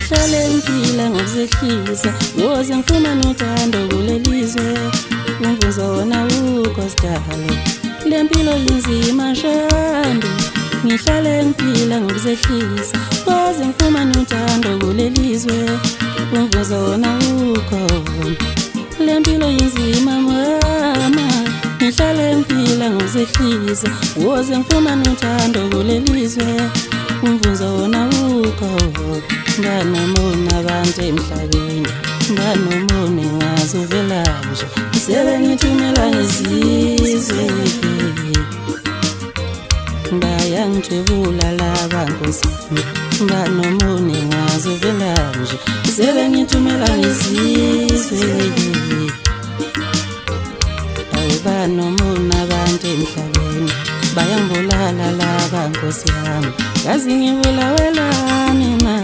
ngihlale ngiphila ngokuzehlisa woze ngifumane uthando kulelizwe umvuzo wona ukho sidale lempilo inzima shambi ngihlale ngiphila ngokuzehlisa woze ngifumane uthando kulelizwe umvuzo wona ukho lempilo inzima mama ngihlale ngiphila ngokuzehlisa woze ngifumane uthando kulelizwe umvuzo wona ukho nganomona abantu emhlabeni nganomona ngazi uvela nje sebengithumela ngezizwe bayangithwebula laba nkosini nganomona ngazi uvela nje sebengithumela ngezizwe banomona abantu emhlabeni bayangibulala laba nkosi yami yazi ngibulawelani na